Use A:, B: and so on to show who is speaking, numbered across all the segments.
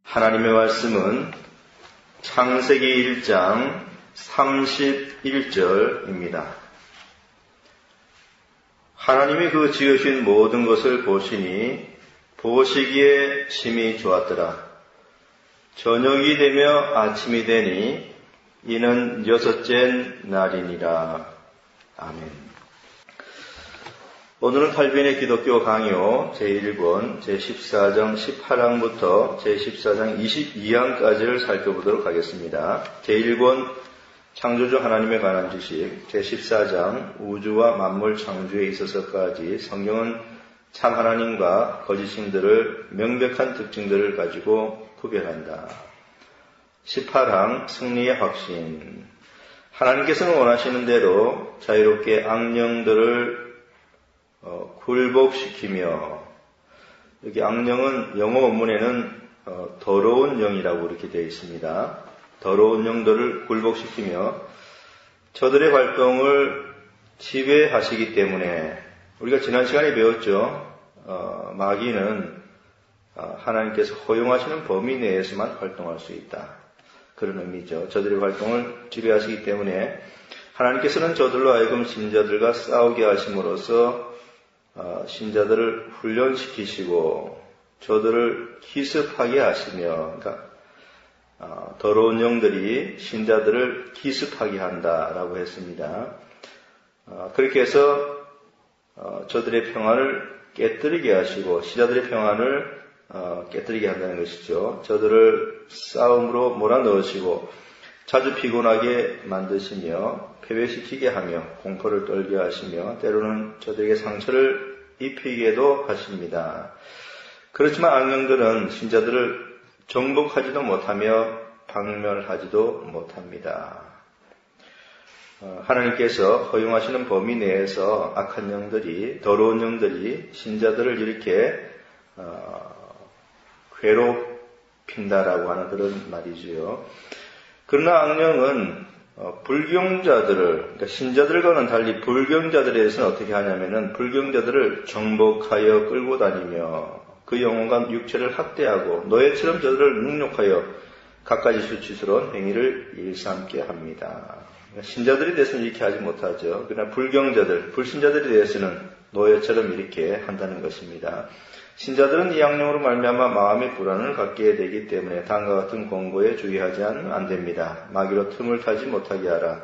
A: 하나님의 말씀은 창세기 1장 31절입니다. 하나님이 그 지으신 모든 것을 보시니 보시기에 심히 좋았더라. 저녁이 되며 아침이 되니 이는 여섯째 날이니라. 아멘. 오늘은 칼빈의 기독교 강요 제1권 제14장 18항부터 제14장 22항까지를 살펴보도록 하겠습니다. 제1권 창조주 하나님에 관한 지식, 제14장 우주와 만물 창조에 있어서까지 성경은 참 하나님과 거짓신들을 명백한 특징들을 가지고 구별한다. 18항 승리의 확신. 하나님께서는 원하시는 대로 자유롭게 악령들을 굴복시키며, 여기 악령은 영어 원문에는 더러운 영이라고 이렇게 되어 있습니다. 더러운 영들을 굴복시키며 저들의 활동을 지배하시기 때문에, 우리가 지난 시간에 배웠죠. 마귀는 하나님께서 허용하시는 범위 내에서만 활동할 수 있다. 그런 의미죠. 저들의 활동을 지배하시기 때문에 하나님께서는 저들로 하여금 신자들과 싸우게 하심으로써 신자들을 훈련시키시고 저들을 기습하게 하시며, 그러니까 더러운 영들이 신자들을 기습하게 한다라고 했습니다. 그렇게 해서 저들의 평안을 깨뜨리게 하시고 신자들의 평안을 깨뜨리게 한다는 것이죠. 저들을 싸움으로 몰아넣으시고 자주 피곤하게 만드시며 패배시키게 하며 공포를 떨게 하시며 때로는 저들에게 상처를 입히게도 하십니다. 그렇지만 악령들은 신자들을 정복하지도 못하며 박멸하지도 못합니다. 하나님께서 허용하시는 범위 내에서 악한 영들이, 더러운 영들이 신자들을 이렇게 괴롭힌다라고 하는 그런 말이지요. 그러나 악령은 불경자들을, 그러니까 신자들과는 달리 불경자들에 대해서는 어떻게 하냐면은 불경자들을 정복하여 끌고 다니며 그 영혼과 육체를 학대하고 노예처럼 저들을 능욕하여 갖가지 수치스러운 행위를 일삼게 합니다. 신자들에 대해서는 이렇게 하지 못하죠. 그러나 불경자들, 불신자들에 대해서는 노예처럼 이렇게 한다는 것입니다. 신자들은 이 악령으로 말미암아 마음의 불안을 갖게 되기 때문에 다음과 같은 권고에 주의하지는 안 됩니다. 마귀로 틈을 타지 못하게 하라.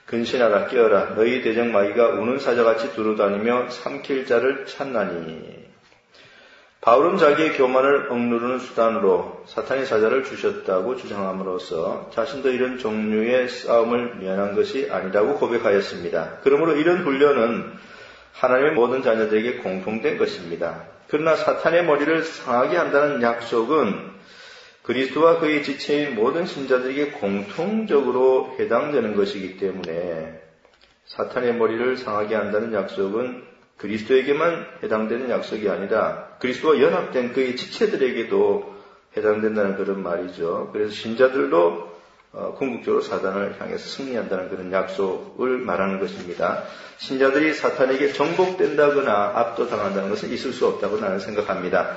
A: 근신하라, 깨어라. 너희 대적 마귀가 우는 사자같이 두루다니며 삼킬 자를 찾나니. 바울은 자기의 교만을 억누르는 수단으로 사탄의 사자를 주셨다고 주장함으로써 자신도 이런 종류의 싸움을 면한 것이 아니라고 고백하였습니다. 그러므로 이런 훈련은 하나님의 모든 자녀들에게 공통된 것입니다. 그러나 사탄의 머리를 상하게 한다는 약속은 그리스도와 그의 지체인 모든 신자들에게 공통적으로 해당되는 것이기 때문에 사탄의 머리를 상하게 한다는 약속은 그리스도에게만 해당되는 약속이 아니라 그리스도와 연합된 그의 지체들에게도 해당된다는 그런 말이죠. 그래서 신자들도 궁극적으로 사단을 향해서 승리한다는 그런 약속을 말하는 것입니다. 신자들이 사탄에게 정복된다거나 압도당한다는 것은 있을 수 없다고 나는 생각합니다.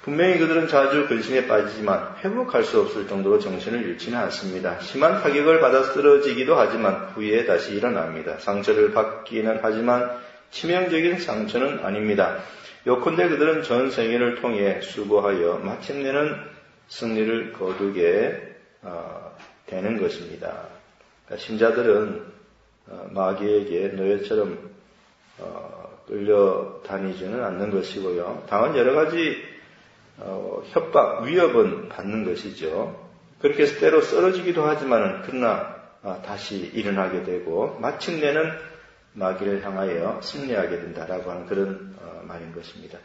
A: 분명히 그들은 자주 근심에 빠지지만 회복할 수 없을 정도로 정신을 잃지는 않습니다. 심한 타격을 받아 쓰러지기도 하지만 후에 다시 일어납니다. 상처를 받기는 하지만 치명적인 상처는 아닙니다. 요컨대 그들은 전 생애를 통해 수고하여 마침내는 승리를 거두게 되는 것입니다. 그러니까 신자들은 마귀에게 노예처럼 끌려다니지는 않는 것이고요. 다만 여러 가지 협박, 위협은 받는 것이죠. 그렇게 해서 때로 쓰러지기도 하지만 그러나 다시 일어나게 되고 마침내는 마귀를 향하여 승리하게 된다라고 하는 그런 말인 것입니다.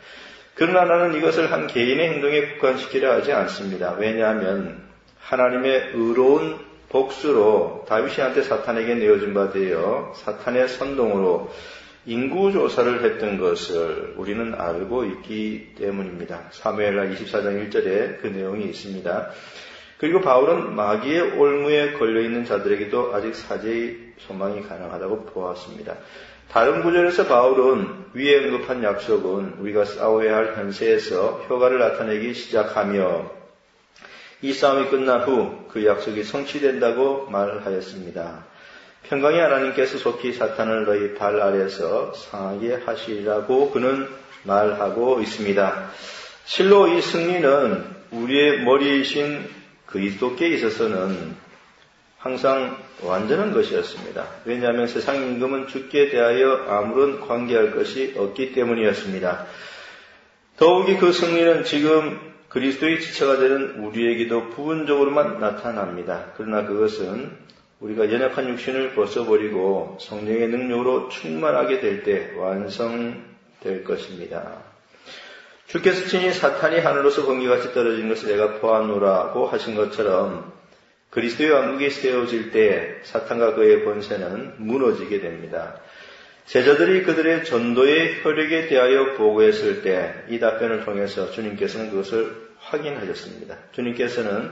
A: 그러나 나는 이것을 한 개인의 행동에 국한시키려 하지 않습니다. 왜냐하면 하나님의 의로운 복수로 다윗이한테 사탄에게 내어준 바 되어 사탄의 선동으로 인구조사를 했던 것을 우리는 알고 있기 때문입니다. 사무엘하 24장 1절에 그 내용이 있습니다. 그리고 바울은 마귀의 올무에 걸려있는 자들에게도 아직 사죄의 소망이 가능하다고 보았습니다. 다른 구절에서 바울은 위에 언급한 약속은 우리가 싸워야 할 현세에서 효과를 나타내기 시작하며 이 싸움이 끝난 후 그 약속이 성취된다고 말하였습니다. 평강의 하나님께서 속히 사탄을 너희 발 아래에서 상하게 하시리라고 그는 말하고 있습니다. 실로 이 승리는 우리의 머리이신 그리스도께 있어서는 항상 완전한 것이었습니다. 왜냐하면 세상 임금은 주께 대하여 아무런 관계할 것이 없기 때문이었습니다. 더욱이 그 승리는 지금 그리스도의 지체가 되는 우리에게도 부분적으로만 나타납니다. 그러나 그것은 우리가 연약한 육신을 벗어버리고 성령의 능력으로 충만하게 될 때 완성될 것입니다. 주께서 친히 사탄이 하늘로서 번개같이 떨어진 것을 내가 보았노라고 하신 것처럼 그리스도의 왕국이 세워질 때 사탄과 그의 권세는 무너지게 됩니다. 제자들이 그들의 전도의 효력에 대하여 보고했을 때 이 답변을 통해서 주님께서는 그것을 확인하셨습니다. 주님께서는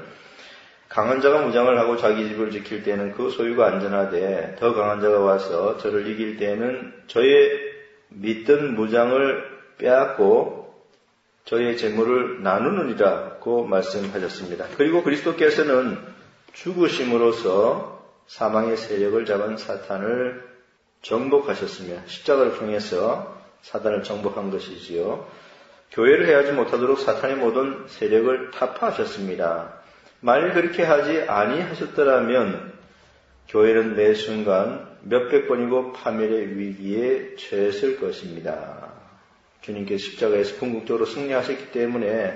A: 강한 자가 무장을 하고 자기 집을 지킬 때는 그 소유가 안전하되 더 강한 자가 와서 저를 이길 때는 저의 믿던 무장을 빼앗고 저의 재물을 나누느니라고 말씀하셨습니다. 그리고 그리스도께서는 죽으심으로써 사망의 세력을 잡은 사탄을 정복하셨으며 십자가를 통해서 사탄을 정복한 것이지요. 교회를 해하지 못하도록 사탄의 모든 세력을 타파하셨습니다. 만일 그렇게 하지 아니하셨더라면 교회는 매 순간 몇백 번이고 파멸의 위기에 처했을 것입니다. 주님께서 십자가에서 궁극적으로 승리하셨기 때문에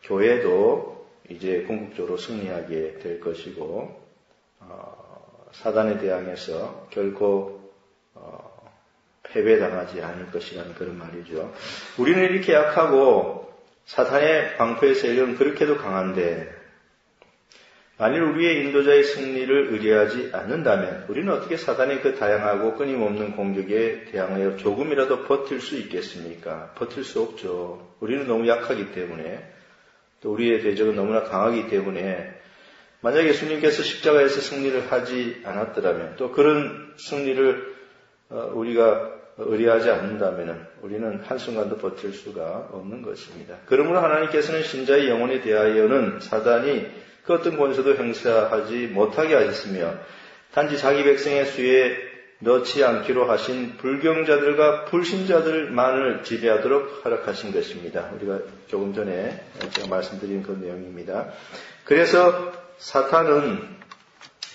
A: 교회도 이제 궁극적으로 승리하게 될 것이고 사단에 대항해서 결코 패배당하지 않을 것이라는 그런 말이죠. 우리는 이렇게 약하고 사탄의 방패의 세력은 그렇게도 강한데 만일 우리의 인도자의 승리를 의뢰하지 않는다면 우리는 어떻게 사단의 그 다양하고 끊임없는 공격에 대항하여 조금이라도 버틸 수 있겠습니까? 버틸 수 없죠. 우리는 너무 약하기 때문에 또 우리의 대적은 너무나 강하기 때문에 만약 예수님께서 십자가에서 승리를 하지 않았더라면 또 그런 승리를 우리가 의뢰하지 않는다면 우리는 한순간도 버틸 수가 없는 것입니다. 그러므로 하나님께서는 신자의 영혼에 대하여는 사단이 그 어떤 권세도 행사하지 못하게 하셨으며 단지 자기 백성의 수에 넣지 않기로 하신 불경자들과 불신자들만을 지배하도록 허락하신 것입니다. 우리가 조금 전에 제가 말씀드린 그 내용입니다. 그래서 사탄은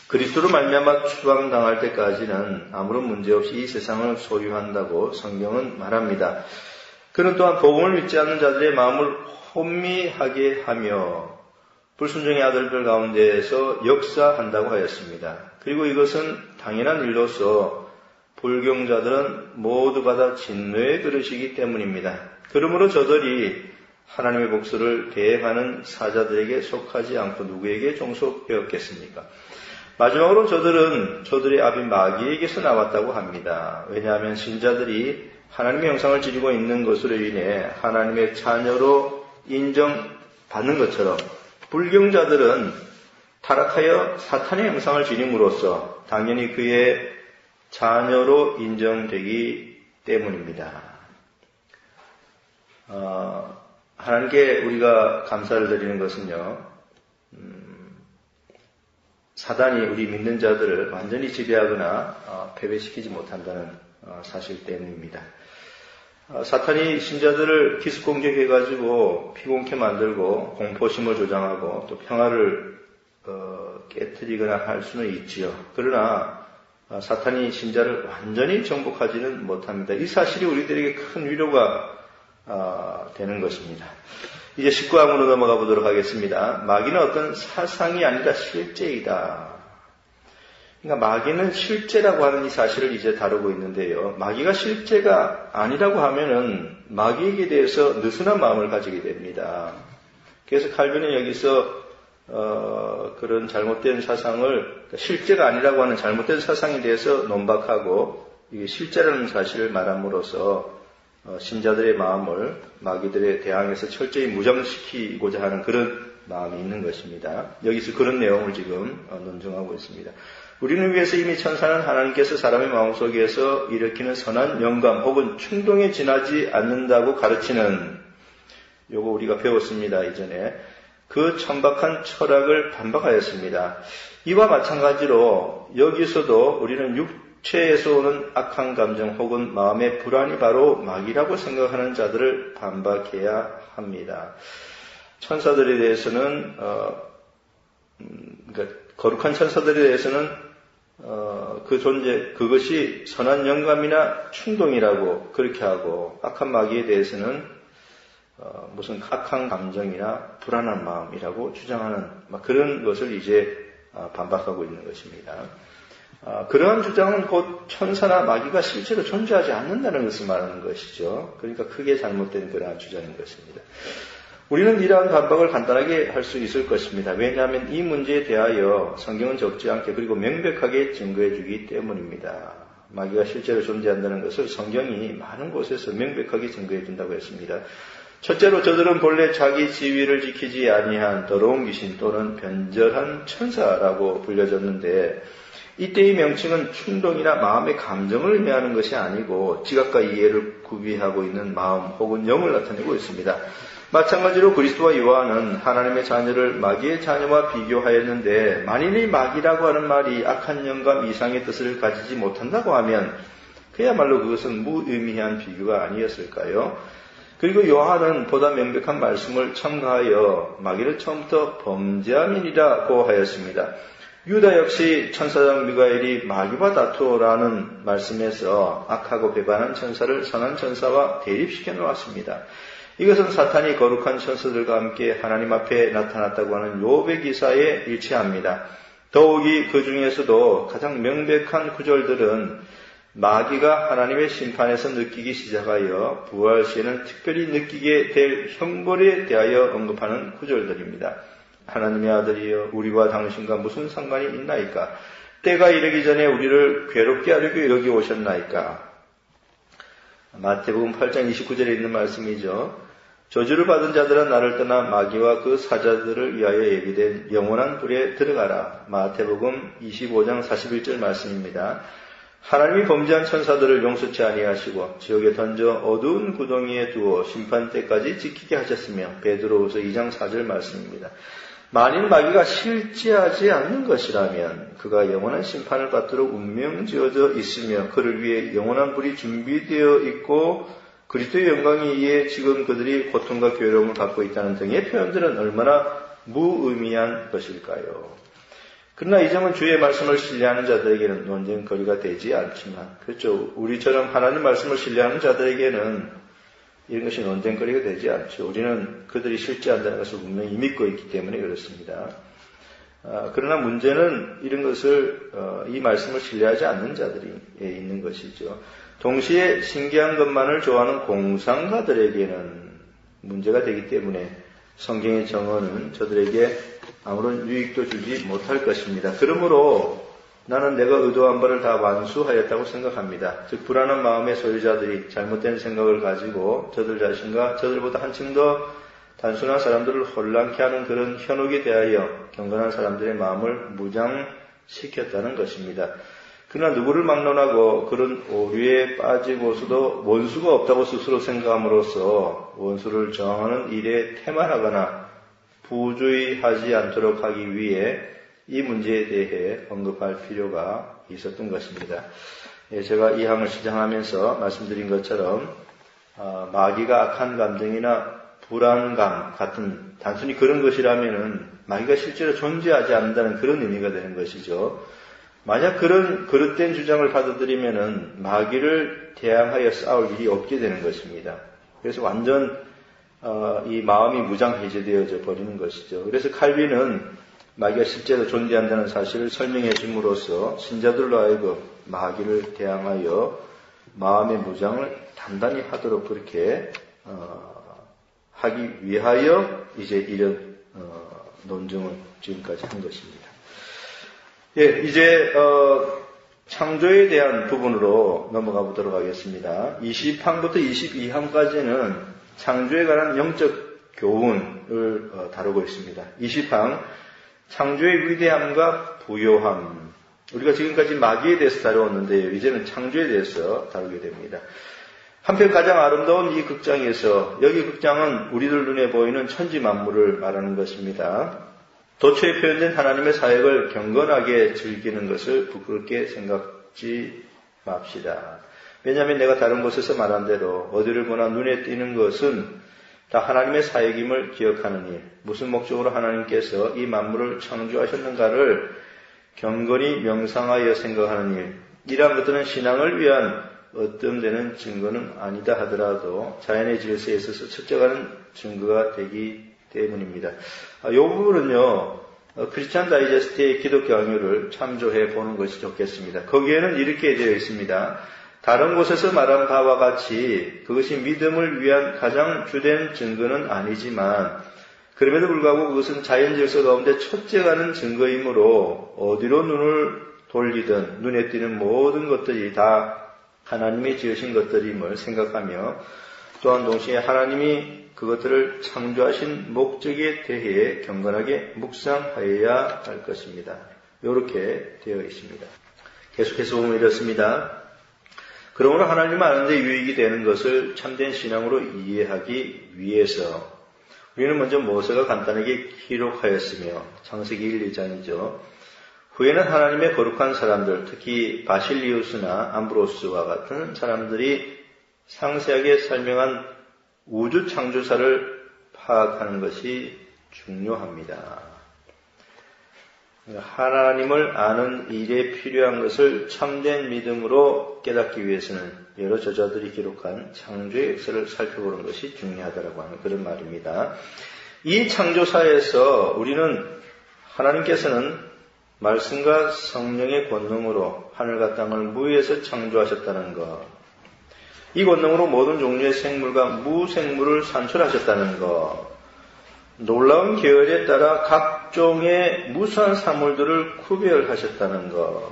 A: 그리스도로 말미암아 추방당할 때까지는 아무런 문제없이 이 세상을 소유한다고 성경은 말합니다. 그는 또한 복음을 믿지 않는 자들의 마음을 혼미하게 하며 불순종의 아들들 가운데에서 역사한다고 하였습니다. 그리고 이것은 당연한 일로서 불경자들은 모두가 다 진노의 그릇이기 때문입니다. 그러므로 저들이 하나님의 복수를 대행하는 사자들에게 속하지 않고 누구에게 종속되었겠습니까? 마지막으로 저들의 아비 마귀에게서 나왔다고 합니다. 왜냐하면 신자들이 하나님의 형상을 지니고 있는 것으로 인해 하나님의 자녀로 인정받는 것처럼 불경자들은 타락하여 사탄의 형상을 지님으로써 당연히 그의 자녀로 인정되기 때문입니다. 하나님께 우리가 감사를 드리는 것은요, 사단이 우리 믿는 자들을 완전히 지배하거나 패배시키지 못한다는 사실 때문입니다. 사탄이 신자들을 기습공격해가지고 피곤케 만들고 공포심을 조장하고 또 평화를 깨트리거나 할 수는 있지요. 그러나 사탄이 신자를 완전히 정복하지는 못합니다. 이 사실이 우리들에게 큰 위로가 되는 것입니다. 이제 19항으로 넘어가 보도록 하겠습니다. 마귀는 어떤 사상이 아니라 실제이다. 그러니까 마귀는 실제라고 하는 이 사실을 이제 다루고 있는데요. 마귀가 실제가 아니라고 하면은 마귀에게 대해서 느슨한 마음을 가지게 됩니다. 그래서 칼빈은 여기서 그런 잘못된 사상을 실제가 아니라고 하는 잘못된 사상에 대해서 논박하고 이게 실제라는 사실을 말함으로써 신자들의 마음을 마귀들에 대항해서 철저히 무장시키고자 하는 그런 마음이 있는 것입니다. 여기서 그런 내용을 지금 논증하고 있습니다. 우리는 위해서 이미 천사는 하나님께서 사람의 마음속에서 일으키는 선한 영감 혹은 충동에 지나지 않는다고 가르치는 요거 우리가 배웠습니다. 이전에 그 천박한 철학을 반박하였습니다. 이와 마찬가지로 여기서도 우리는 육체에서 오는 악한 감정 혹은 마음의 불안이 바로 마귀라고 생각하는 자들을 반박해야 합니다. 천사들에 대해서는 그러니까 거룩한 천사들에 대해서는 그 존재 그것이 선한 영감이나 충동이라고 그렇게 하고 악한 마귀에 대해서는 무슨 악한 감정이나 불안한 마음이라고 주장하는 그런 것을 이제 반박하고 있는 것입니다. 그러한 주장은 곧 천사나 마귀가 실제로 존재하지 않는다는 것을 말하는 것이죠. 그러니까 크게 잘못된 그러한 주장인 것입니다. 우리는 이러한 반박을 간단하게 할 수 있을 것입니다. 왜냐하면 이 문제에 대하여 성경은 적지 않게 그리고 명백하게 증거해 주기 때문입니다. 마귀가 실제로 존재한다는 것을 성경이 많은 곳에서 명백하게 증거해 준다고 했습니다. 첫째로 저들은 본래 자기 지위를 지키지 아니한 더러운 귀신 또는 변절한 천사라고 불려졌는데 이때의 명칭은 충동이나 마음의 감정을 의미하는 것이 아니고 지각과 이해를 구비하고 있는 마음 혹은 영을 나타내고 있습니다. 마찬가지로 그리스도와 요한은 하나님의 자녀를 마귀의 자녀와 비교하였는데 만일 이 마귀라고 하는 말이 악한 영감 이상의 뜻을 가지지 못한다고 하면 그야말로 그것은 무의미한 비교가 아니었을까요? 그리고 요한은 보다 명백한 말씀을 첨가하여 마귀를 처음부터 범죄함이니라고 하였습니다. 유다 역시 천사장 미가엘이 마귀와 다투라는 말씀에서 악하고 배반한 천사를 선한 천사와 대립시켜 놓았습니다. 이것은 사탄이 거룩한 천사들과 함께 하나님 앞에 나타났다고 하는 욥의 기사에 일치합니다. 더욱이 그 중에서도 가장 명백한 구절들은 마귀가 하나님의 심판에서 느끼기 시작하여 부활 시에는 특별히 느끼게 될 형벌에 대하여 언급하는 구절들입니다. 하나님의 아들이여 우리와 당신과 무슨 상관이 있나이까? 때가 이르기 전에 우리를 괴롭게 하려고 여기 오셨나이까? 마태복음 8장 29절에 있는 말씀이죠. 저주를 받은 자들은 나를 떠나 마귀와 그 사자들을 위하여 예비된 영원한 불에 들어가라. 마태복음 25장 41절 말씀입니다. 하나님이 범죄한 천사들을 용서치 아니하시고 지옥에 던져 어두운 구덩이에 두어 심판 때까지 지키게 하셨으며 베드로후서 2장 4절 말씀입니다. 만일 마귀가 실제하지 않는 것이라면 그가 영원한 심판을 받도록 운명 지어져 있으며 그를 위해 영원한 불이 준비되어 있고 그리스도의 영광에 의해 지금 그들이 고통과 괴로움을 받고 있다는 등의 표현들은 얼마나 무의미한 것일까요? 그러나 이 점은 주의 말씀을 신뢰하는 자들에게는 논쟁거리가 되지 않지만 그렇죠. 우리처럼 하나님 말씀을 신뢰하는 자들에게는 이런 것이 논쟁거리가 되지 않죠. 우리는 그들이 실제한다는 것을 분명히 믿고 있기 때문에 그렇습니다. 그러나 문제는 이런 것을 이 말씀을 신뢰하지 않는 자들이 있는 것이죠. 동시에 신기한 것만을 좋아하는 공상가들에게는 문제가 되기 때문에 성경의 정언은 저들에게 아무런 유익도 주지 못할 것입니다. 그러므로 나는 내가 의도한 바를 다 완수하였다고 생각합니다. 즉 불안한 마음의 소유자들이 잘못된 생각을 가지고 저들 자신과 저들보다 한층 더 단순한 사람들을 혼란케 하는 그런 현혹에 대하여 경건한 사람들의 마음을 무장시켰다는 것입니다. 그러나 누구를 막론하고 그런 오류에 빠지고서도 원수가 없다고 스스로 생각함으로써 원수를 저항하는 일에 태만하거나 부주의하지 않도록 하기 위해 이 문제에 대해 언급할 필요가 있었던 것입니다. 제가 이 항을 시작하면서 말씀드린 것처럼 마귀가 악한 감정이나 불안감 같은 단순히 그런 것이라면은 마귀가 실제로 존재하지 않는다는 그런 의미가 되는 것이죠. 만약 그런 그릇된 주장을 받아들이면은 마귀를 대항하여 싸울 일이 없게 되는 것입니다. 그래서 완전 이 마음이 무장해제되어져 버리는 것이죠. 그래서 칼빈은 마귀가 실제로 존재한다는 사실을 설명해 줌으로써 신자들로 하여금 마귀를 대항하여 마음의 무장을 단단히 하도록 그렇게 하기 위하여 이제 이런 논증을 지금까지 한 것입니다. 예, 이제 창조에 대한 부분으로 넘어가 보도록 하겠습니다. 20항부터 22항까지는 창조에 관한 영적 교훈을 다루고 있습니다. 20항 창조의 위대함과 부요함. 우리가 지금까지 마귀에 대해서 다루었는데요. 이제는 창조에 대해서 다루게 됩니다. 한편 가장 아름다운 이 극장에서 여기 극장은 우리들 눈에 보이는 천지 만물을 말하는 것입니다. 도처에 표현된 하나님의 사역을 경건하게 즐기는 것을 부끄럽게 생각지 맙시다. 왜냐하면 내가 다른 곳에서 말한 대로 어디를 보나 눈에 띄는 것은 다 하나님의 사역임을 기억하는 일, 무슨 목적으로 하나님께서 이 만물을 창조하셨는가를 경건히 명상하여 생각하는 일, 이러한 것들은 신앙을 위한 어떤 데는 증거는 아니다 하더라도 자연의 질서에 있어서 측정하는 증거가 되기 때문입니다. 이 부분은요, 크리스찬 다이제스트의 기독 강요를 참조해 보는 것이 좋겠습니다. 거기에는 이렇게 되어 있습니다. 다른 곳에서 말한 바와 같이 그것이 믿음을 위한 가장 주된 증거는 아니지만 그럼에도 불구하고 그것은 자연 질서 가운데 첫째가는 증거이므로 어디로 눈을 돌리든 눈에 띄는 모든 것들이 다 하나님이 지으신 것들임을 생각하며 또한 동시에 하나님이 그것들을 창조하신 목적에 대해 경건하게 묵상하여야 할 것입니다. 이렇게 되어 있습니다. 계속해서 보면 이렇습니다. 그러므로 하나님을 아는데 유익이 되는 것을 참된 신앙으로 이해하기 위해서 우리는 먼저 모세가 간단하게 기록하였으며 창세기 1, 2장이죠. 후에는 하나님의 거룩한 사람들, 특히 바실리우스나 암브로스와 같은 사람들이 상세하게 설명한 우주 창조사를 파악하는 것이 중요합니다. 하나님을 아는 일에 필요한 것을 참된 믿음으로 깨닫기 위해서는 여러 저자들이 기록한 창조의 역사를 살펴보는 것이 중요하다고 하는 그런 말입니다. 이 창조사에서 우리는 하나님께서는 말씀과 성령의 권능으로 하늘과 땅을 무에서 창조하셨다는 것, 이 권능으로 모든 종류의 생물과 무생물을 산출하셨다는 것, 놀라운 계열에 따라 각종의 무수한 사물들을 구별하셨다는 것,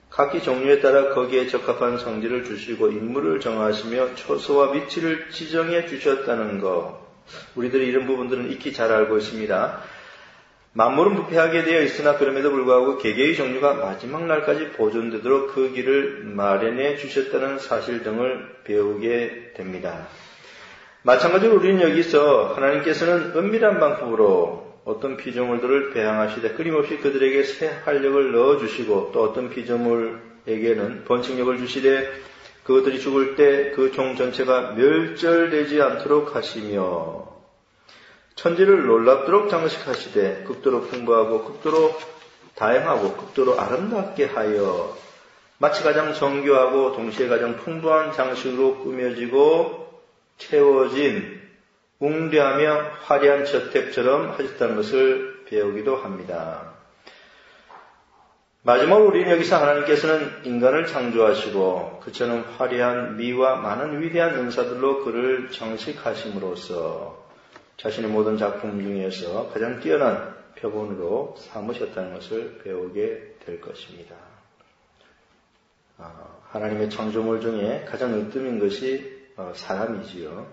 A: 각기 종류에 따라 거기에 적합한 성질을 주시고 인물을 정하시며 초소와 위치를 지정해 주셨다는 것, 우리들이 이런 부분들은 익히 잘 알고 있습니다. 만물은 부패하게 되어 있으나 그럼에도 불구하고 개개의 종류가 마지막 날까지 보존되도록 그 길을 마련해 주셨다는 사실 등을 배우게 됩니다. 마찬가지로 우리는 여기서 하나님께서는 은밀한 방법으로 어떤 피조물들을 배양하시되 끊임없이 그들에게 새 활력을 넣어주시고 또 어떤 피조물에게는 번식력을 주시되 그것들이 죽을 때 그 종 전체가 멸절되지 않도록 하시며 천지를 놀랍도록 장식하시되 극도로 풍부하고 극도로 다양하고 극도로 아름답게 하여 마치 가장 정교하고 동시에 가장 풍부한 장식으로 꾸며지고 채워진 웅대하며 화려한 저택처럼 하셨다는 것을 배우기도 합니다. 마지막으로 우리는 여기서 하나님께서는 인간을 창조하시고 그처럼 화려한 미와 많은 위대한 은사들로 그를 장식하심으로써 자신의 모든 작품 중에서 가장 뛰어난 표본으로 삼으셨다는 것을 배우게 될 것입니다. 하나님의 창조물 중에 가장 으뜸인 것이 사람이지요.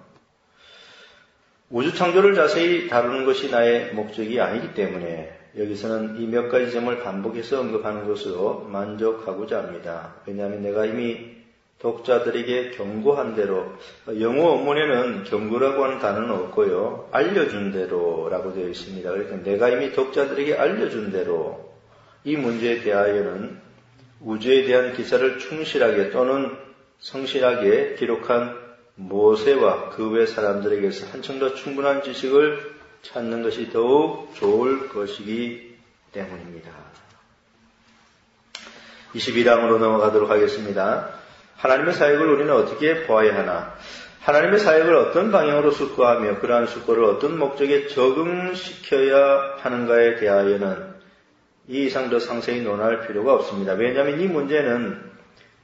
A: 우주 창조를 자세히 다루는 것이 나의 목적이 아니기 때문에 여기서는 이 몇 가지 점을 반복해서 언급하는 것으로 만족하고자 합니다. 왜냐하면 내가 이미 독자들에게 경고한 대로, 영어 원문에는 경고라고 하는 단어는 없고요, 알려준 대로라고 되어 있습니다. 그러니까 내가 이미 독자들에게 알려준 대로 이 문제에 대하여는 우주에 대한 기사를 충실하게 또는 성실하게 기록한 모세와 그 외 사람들에게서 한층 더 충분한 지식을 찾는 것이 더욱 좋을 것이기 때문입니다. 22장으로 넘어가도록 하겠습니다. 하나님의 사역을 우리는 어떻게 보아야 하나? 하나님의 사역을 어떤 방향으로 숙고하며 그러한 숙고를 어떤 목적에 적응시켜야 하는가에 대하여는 이 이상 더 상세히 논할 필요가 없습니다. 왜냐하면 이 문제는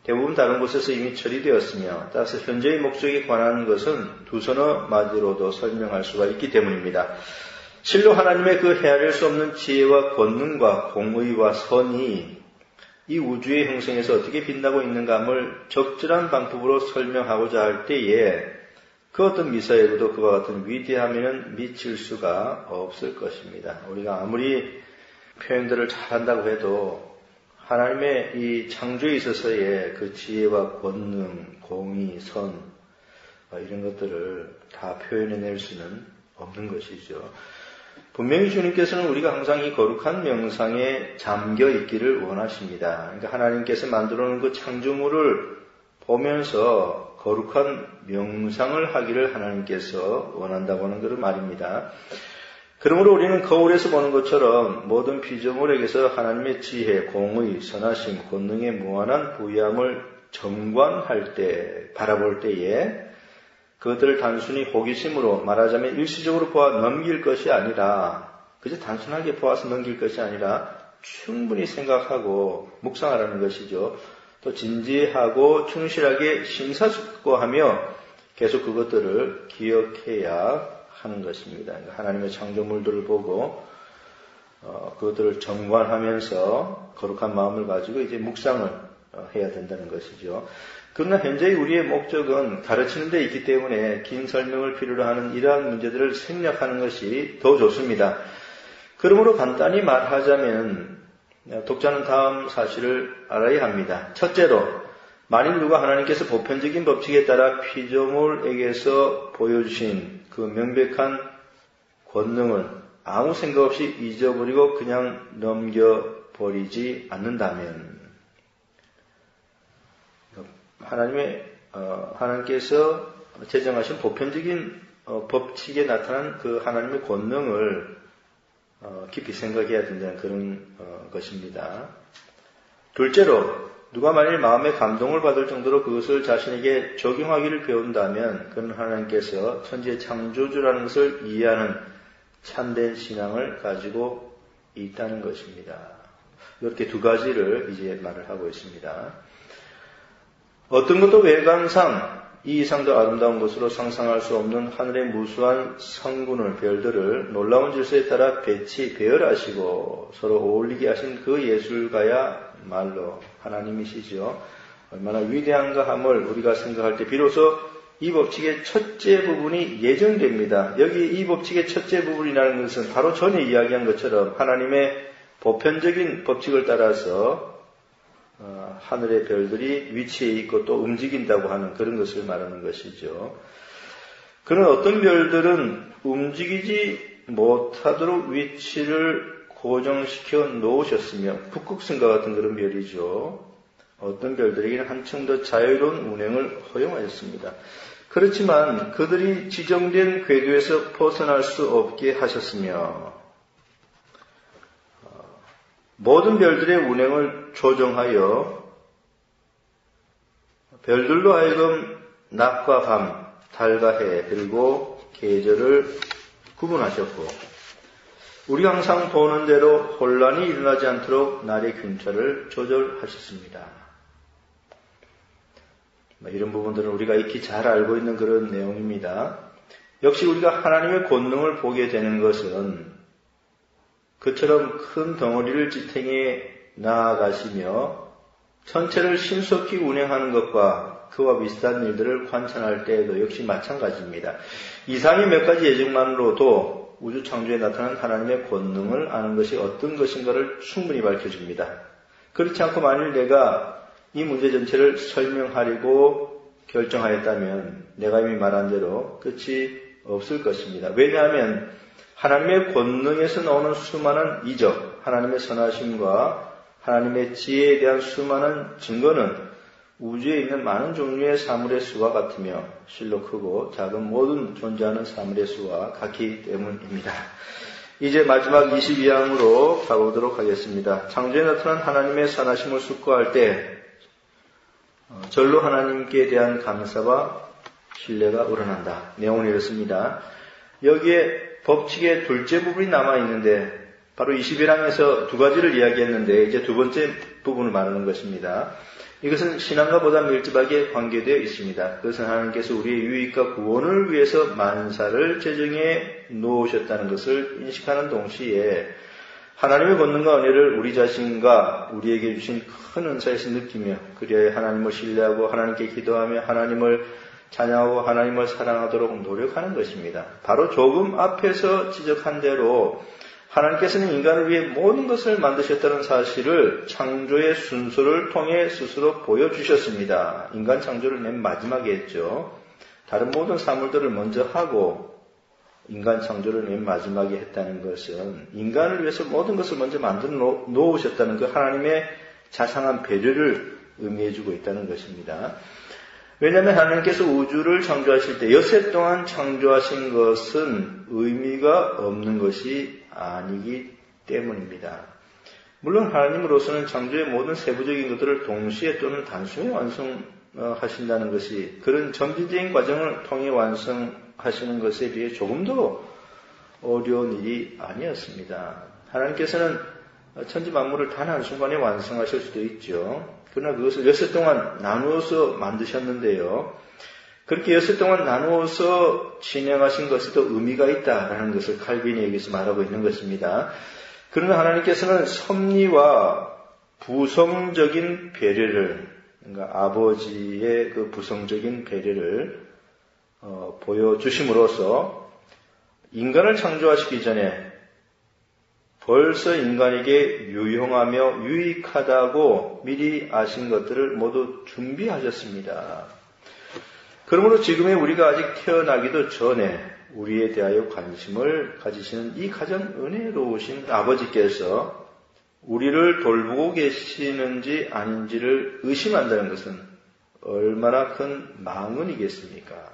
A: 대부분 다른 곳에서 이미 처리되었으며 따라서 현재의 목적에 관한 것은 두서너 마디로도 설명할 수가 있기 때문입니다. 실로 하나님의 그 헤아릴 수 없는 지혜와 권능과 공의와 선이 이 우주의 형성에서 어떻게 빛나고 있는가를 적절한 방법으로 설명하고자 할 때에 그 어떤 미사에도 그와 같은 위대함에는 미칠 수가 없을 것입니다. 우리가 아무리 표현들을 잘한다고 해도 하나님의 이 창조에 있어서의 그 지혜와 권능, 공의, 선, 이런 것들을 다 표현해낼 수는 없는 것이죠. 분명히 주님께서는 우리가 항상 이 거룩한 명상에 잠겨 있기를 원하십니다. 그러니까 하나님께서 만들어 놓은 그 창조물을 보면서 거룩한 명상을 하기를 하나님께서 원한다고 하는 그런 말입니다. 그러므로 우리는 거울에서 보는 것처럼 모든 피조물에게서 하나님의 지혜, 공의, 선하심, 권능의 무한한 부유함을 정관할 때, 바라볼 때에 그것들을 단순히 호기심으로 말하자면 일시적으로 보아 넘길 것이 아니라 그저 단순하게 보아서 넘길 것이 아니라 충분히 생각하고 묵상하라는 것이죠. 또 진지하고 충실하게 심사숙고하며 계속 그것들을 기억해야 하는 것입니다. 하나님의 창조물들을 보고 그것들을 정관하면서 거룩한 마음을 가지고 이제 묵상을 해야 된다는 것이죠. 그러나 현재 우리의 목적은 가르치는 데 있기 때문에 긴 설명을 필요로 하는 이러한 문제들을 생략하는 것이 더 좋습니다. 그러므로 간단히 말하자면 독자는 다음 사실을 알아야 합니다. 첫째로, 만일 누가 하나님께서 보편적인 법칙에 따라 피조물에게서 보여주신 그 명백한 권능을 아무 생각 없이 잊어버리고 그냥 넘겨버리지 않는다면 하나님께서 제정하신 보편적인 법칙에 나타난 그 하나님의 권능을 깊이 생각해야 된다는 그런 것입니다. 둘째로, 누가 만일 마음의 감동을 받을 정도로 그것을 자신에게 적용하기를 배운다면 그는 하나님께서 천지의 창조주라는 것을 이해하는 참된 신앙을 가지고 있다는 것입니다. 이렇게 두 가지를 이제 말을 하고 있습니다. 어떤 것도 외관상 이 이상도 아름다운 것으로 상상할 수 없는 하늘의 무수한 성군을, 별들을 놀라운 질서에 따라 배열하시고 서로 어울리게 하신 그 예술가야말로 하나님이시죠. 얼마나 위대한가 함을 우리가 생각할 때 비로소 이 법칙의 첫째 부분이 예정됩니다. 여기 이 법칙의 첫째 부분이라는 것은 바로 전에 이야기한 것처럼 하나님의 보편적인 법칙을 따라서 하늘의 별들이 위치해 있고 또 움직인다고 하는 그런 것을 말하는 것이죠. 그런 어떤 별들은 움직이지 못하도록 위치를 고정시켜 놓으셨으며 북극성과 같은 그런 별이죠. 어떤 별들에게는 한층 더 자유로운 운행을 허용하셨습니다. 그렇지만 그들이 지정된 궤도에서 벗어날 수 없게 하셨으며 모든 별들의 운행을 조정하여 별들로 하여금 낮과 밤, 달과 해, 그리고 계절을 구분하셨고 우리가 항상 보는 대로 혼란이 일어나지 않도록 날의 균차를 조절하셨습니다. 이런 부분들은 우리가 익히 잘 알고 있는 그런 내용입니다. 역시 우리가 하나님의 권능을 보게 되는 것은 그처럼 큰 덩어리를 지탱해 나아가시며 전체를 신속히 운행하는 것과 그와 비슷한 일들을 관찰할 때에도 역시 마찬가지입니다. 이상의 몇 가지 예증만으로도 우주 창조에 나타난 하나님의 권능을 아는 것이 어떤 것인가를 충분히 밝혀줍니다. 그렇지 않고 만일 내가 이 문제 전체를 설명하려고 결정하였다면 내가 이미 말한 대로 끝이 없을 것입니다. 왜냐하면 하나님의 권능에서 나오는 수많은 이적, 하나님의 선하심과 하나님의 지혜에 대한 수많은 증거는 우주에 있는 많은 종류의 사물의 수와 같으며 실로 크고 작은 모든 존재하는 사물의 수와 같기 때문입니다. 이제 마지막 22항으로 가보도록 하겠습니다. 창조에 나타난 하나님의 선하심을 숙고할 때 절로 하나님께 대한 감사와 신뢰가 우러난다. 내용은 이렇습니다. 여기에 법칙의 둘째 부분이 남아있는데 바로 21항에서 두 가지를 이야기했는데 이제 두 번째 부분을 말하는 것입니다. 이것은 신앙과 보다 밀접하게 관계되어 있습니다. 그것은 하나님께서 우리의 유익과 구원을 위해서 만사를 제정해 놓으셨다는 것을 인식하는 동시에 하나님의 권능과 은혜를 우리 자신과 우리에게 주신 큰 은사에서 느끼며 그리하여 하나님을 신뢰하고 하나님께 기도하며 하나님을 찬양하고 하나님을 사랑하도록 노력하는 것입니다. 바로 조금 앞에서 지적한 대로 하나님께서는 인간을 위해 모든 것을 만드셨다는 사실을 창조의 순서를 통해 스스로 보여주셨습니다. 인간 창조를 맨 마지막에 했죠. 다른 모든 사물들을 먼저 하고 인간 창조를 맨 마지막에 했다는 것은 인간을 위해서 모든 것을 먼저 만들어 놓으셨다는 그 하나님의 자상한 배려를 의미해주고 있다는 것입니다. 왜냐하면 하나님께서 우주를 창조하실 때 엿새 동안 창조하신 것은 의미가 없는 것이 아니기 때문입니다. 물론 하나님으로서는 창조의 모든 세부적인 것들을 동시에 또는 단순히 완성하신다는 것이 그런 점진적인 과정을 통해 완성하시는 것에 비해 조금 더 어려운 일이 아니었습니다. 하나님께서는 천지 만물을 단 한순간에 완성하실 수도 있죠. 그러나 그것을 엿새 동안 나누어서 만드셨는데요. 그렇게 엿새 동안 나누어서 진행하신 것에도 의미가 있다라는 것을 칼빈이 여기서 말하고 있는 것입니다. 그러나 하나님께서는 섭리와 부성적인 배려를, 그러니까 아버지의 그 부성적인 배려를 보여주심으로써 인간을 창조하시기 전에 벌써 인간에게 유용하며 유익하다고 미리 아신 것들을 모두 준비하셨습니다. 그러므로 지금의 우리가 아직 태어나기도 전에 우리에 대하여 관심을 가지시는 이 가장 은혜로우신 아버지께서 우리를 돌보고 계시는지 아닌지를 의심한다는 것은 얼마나 큰 망언이겠습니까?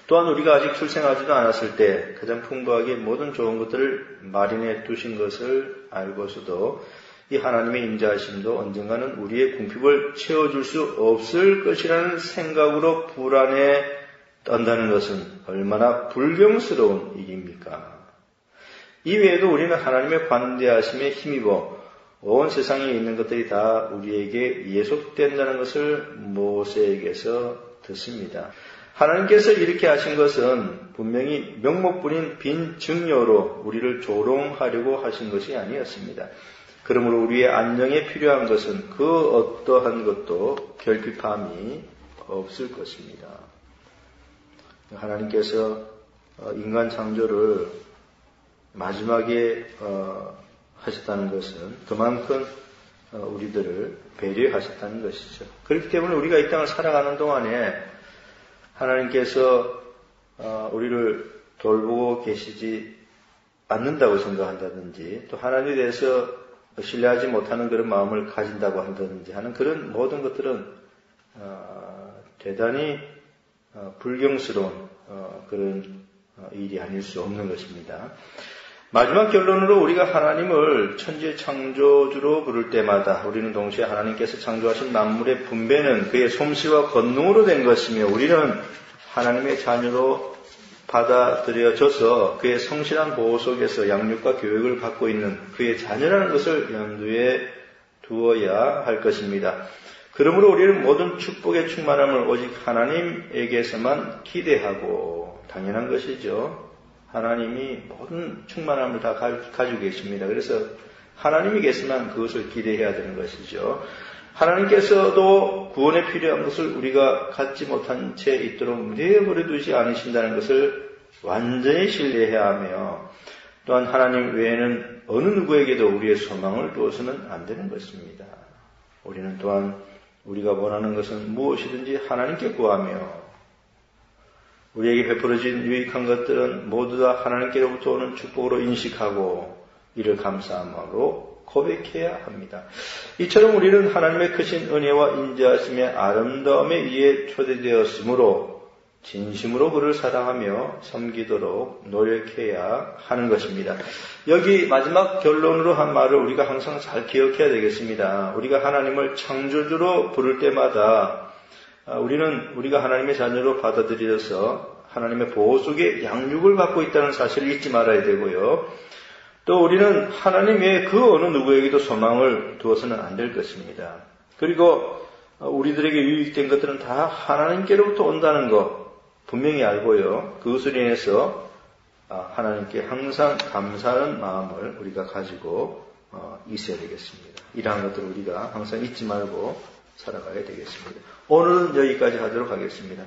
A: 또한 우리가 아직 출생하지도 않았을 때 가장 풍부하게 모든 좋은 것들을 마련해 두신 것을 알고서도 이 하나님의 인자하심도 언젠가는 우리의 궁핍을 채워줄 수 없을 것이라는 생각으로 불안해 떤다는 것은 얼마나 불경스러운 일입니까? 이외에도 우리는 하나님의 관대하심에 힘입어 온 세상에 있는 것들이 다 우리에게 예속된다는 것을 모세에게서 듣습니다. 하나님께서 이렇게 하신 것은 분명히 명목뿐인 빈 증여로 우리를 조롱하려고 하신 것이 아니었습니다. 그러므로 우리의 안녕에 필요한 것은 그 어떠한 것도 결핍함이 없을 것입니다. 하나님께서 인간 창조를 마지막에 하셨다는 것은 그만큼 우리들을 배려하셨다는 것이죠. 그렇기 때문에 우리가 이 땅을 살아가는 동안에 하나님께서 우리를 돌보고 계시지 않는다고 생각한다든지 또 하나님에 대해서 신뢰하지 못하는 그런 마음을 가진다고 한다든지 하는 그런 모든 것들은 대단히 불경스러운 그런 일이 아닐 수 없는 것입니다. 마지막 결론으로 우리가 하나님을 천지의 창조주로 부를 때마다 우리는 동시에 하나님께서 창조하신 만물의 분배는 그의 솜씨와 권능으로 된 것이며 우리는 하나님의 자녀로 받아들여져서 그의 성실한 보호 속에서 양육과 교육을 받고 있는 그의 자녀라는 것을 염두에 두어야 할 것입니다. 그러므로 우리는 모든 축복의 충만함을 오직 하나님에게서만 기대하고 당연한 것이죠. 하나님이 모든 충만함을 다 가지고 계십니다. 그래서 하나님에게서만 그것을 기대해야 되는 것이죠. 하나님께서도 구원에 필요한 것을 우리가 갖지 못한 채 있도록 내버려 두지 않으신다는 것을 완전히 신뢰해야 하며 또한 하나님 외에는 어느 누구에게도 우리의 소망을 두어서는 안 되는 것입니다. 우리는 또한 우리가 원하는 것은 무엇이든지 하나님께 구하며 우리에게 베풀어진 유익한 것들은 모두 다 하나님께로부터 오는 축복으로 인식하고 이를 감사함으로 고백해야 합니다. 이처럼 우리는 하나님의 크신 은혜와 인자하심의 아름다움에 의해 초대되었으므로 진심으로 그를 사랑하며 섬기도록 노력해야 하는 것입니다. 여기 마지막 결론으로 한 말을 우리가 항상 잘 기억해야 되겠습니다. 우리가 하나님을 창조주로 부를 때마다 우리가 하나님의 자녀로 받아들여서 하나님의 보호 속에 양육을 받고 있다는 사실을 잊지 말아야 되고요. 또 우리는 하나님 외에 그 어느 누구에게도 소망을 두어서는 안 될 것입니다. 그리고 우리들에게 유익된 것들은 다 하나님께로부터 온다는 것 분명히 알고요. 그것으로 인해서 하나님께 항상 감사하는 마음을 우리가 가지고 있어야 되겠습니다. 이러한 것들을 우리가 항상 잊지 말고 살아가야 되겠습니다. 오늘은 여기까지 하도록 하겠습니다.